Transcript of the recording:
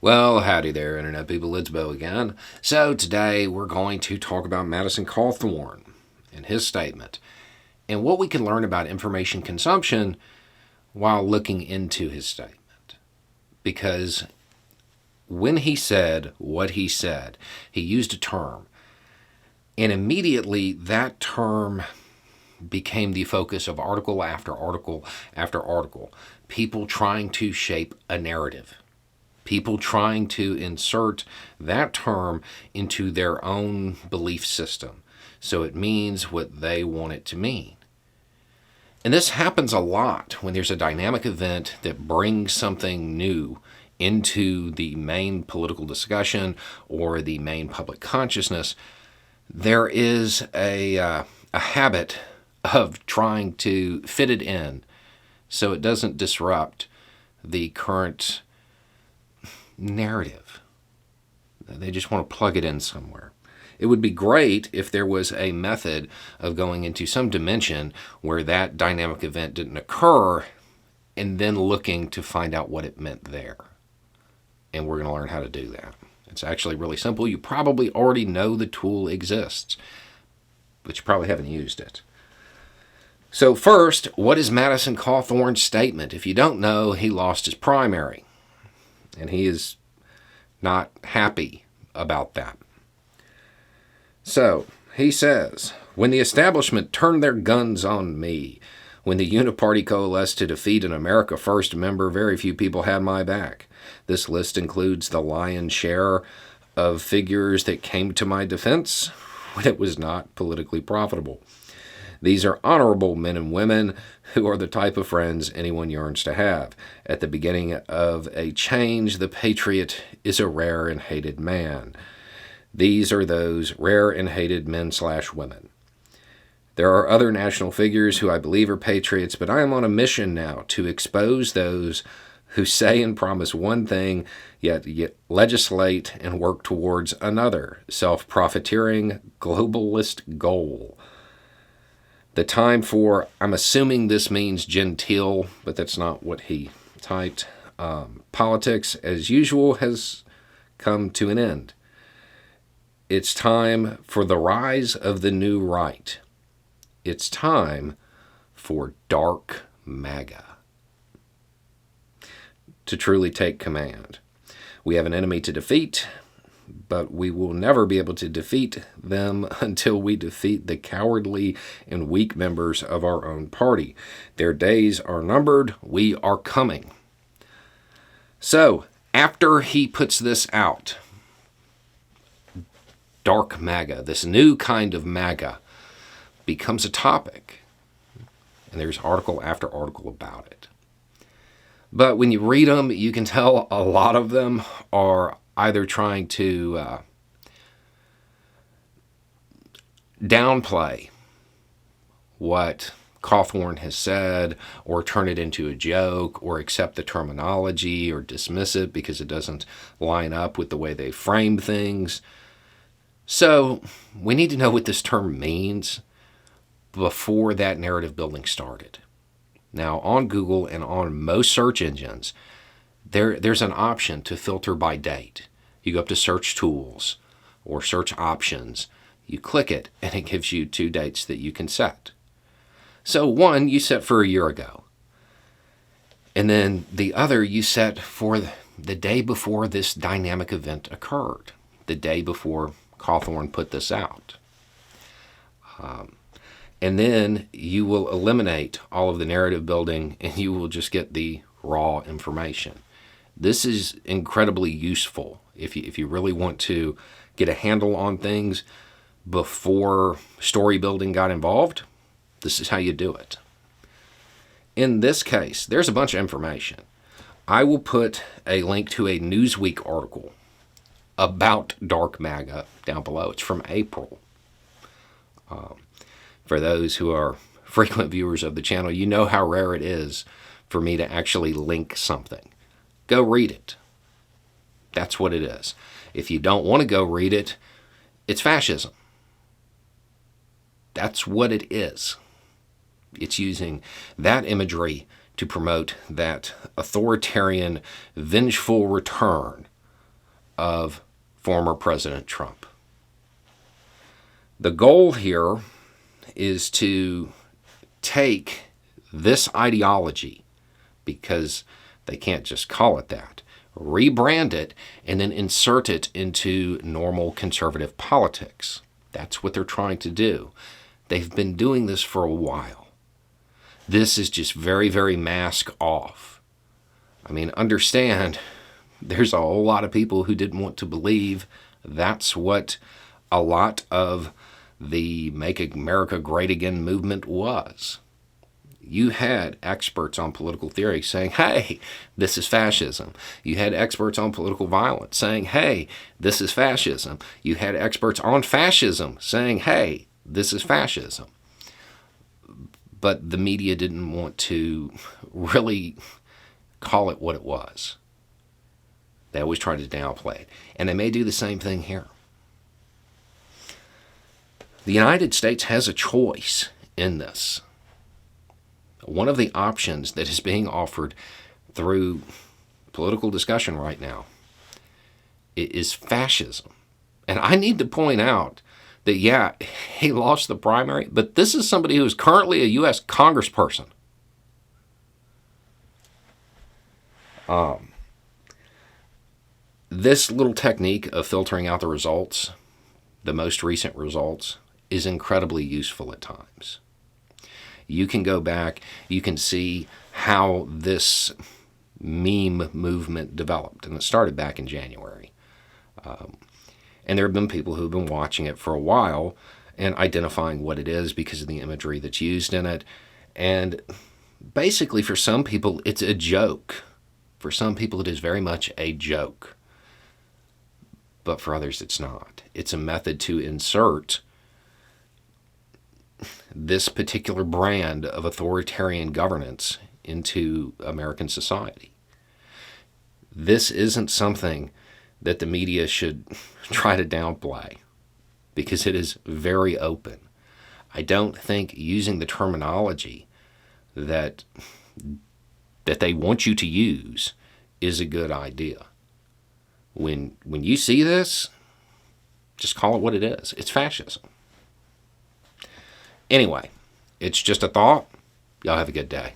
Well, howdy there, Internet people. It's Bo again. So, today we're going to talk about Madison Cawthron and his statement and what we can learn about information consumption while looking into his statement. Because when he said what he said, he used a term, and immediately that term became the focus of article after article after article. People trying to shape a narrative. People trying to insert that term into their own belief system so it means what they want it to mean. And this happens a lot when there's a dynamic event that brings something new into the main political discussion or the main public consciousness. There is a habit of trying to fit it in so it doesn't disrupt the current narrative. They just want to plug it in somewhere. It would be great if there was a method of going into some dimension where that dynamic event didn't occur and then looking to find out what it meant there. And we're going to learn how to do that. It's actually really simple. You probably already know the tool exists, but you probably haven't used it. So first, what is Madison Cawthron's statement? If you don't know, he lost his primary. And he is not happy about that. So, he says, when the establishment turned their guns on me, when the Uniparty coalesced to defeat an America First member, very few people had my back. This list includes the lion's share of figures that came to my defense when it was not politically profitable. These are honorable men and women who are the type of friends anyone yearns to have. At the beginning of a change, the patriot is a rare and hated man. These are those rare and hated men/women. There are other national figures who I believe are patriots, but I am on a mission now to expose those who say and promise one thing, yet legislate and work towards another self-profiteering globalist goal. The time for, I'm assuming this means genteel, but that's not what he typed, politics, as usual, has come to an end. It's time for the rise of the new right. It's time for dark MAGA to truly take command. We have an enemy to defeat, but we will never be able to defeat them until we defeat the cowardly and weak members of our own party. Their days are numbered. We are coming. So, after he puts this out, dark MAGA, this new kind of MAGA, becomes a topic. And there's article after article about it. But when you read them, you can tell a lot of them are either trying to downplay what Cawthron has said, or turn it into a joke, or accept the terminology, or dismiss it because it doesn't line up with the way they frame things. So we need to know what this term means before that narrative building started. Now, on Google and on most search engines, there's an option to filter by date. You go up to search tools or search options. You click it, and it gives you 2 dates that you can set. So one you set for a year ago. And then the other you set for the day before this dynamic event occurred. The day before Cawthron put this out. And then you will eliminate all of the narrative building, and you will just get the raw information. This is incredibly useful if you really want to get a handle on things before story building got involved. This is how you do it. In this case, there's a bunch of information. I will put a link to a Newsweek article about dark MAGA down below. It's from April. For those who are frequent viewers of the channel, you know how rare it is for me to actually link something. Go read it. That's what it is. If you don't want to go read it, it's fascism. That's what it is. It's using that imagery to promote that authoritarian, vengeful return of former President Trump. The goal here is to take this ideology, because they can't just call it that, rebrand it, and then insert it into normal conservative politics. That's what they're trying to do. They've been doing this for a while. This is just very, very mask off. I mean, understand, there's a whole lot of people who didn't want to believe that's what a lot of the Make America Great Again movement was. You had experts on political theory saying, hey, this is fascism. You had experts on political violence saying, hey, this is fascism. You had experts on fascism saying, hey, this is fascism. But the media didn't want to really call it what it was. They always tried to downplay it. And they may do the same thing here. The United States has a choice in this. One of the options that is being offered through political discussion right now is fascism. And I need to point out that, yeah, he lost the primary, but this is somebody who is currently a U.S. congressperson. This little technique of filtering out the results, the most recent results, is incredibly useful at times. You can go back, you can see how this meme movement developed, and it started back in January. And there have been people who have been watching it for a while and identifying what it is because of the imagery that's used in it. And basically, for some people, it's a joke. For some people, it is very much a joke. But for others, it's not. It's a method to insert this particular brand of authoritarian governance into American society. This isn't something that the media should try to downplay, because it is very open. I don't think using the terminology that they want you to use is a good idea. When you see this, just call it what it is. It's fascism. Anyway, it's just a thought. Y'all have a good day.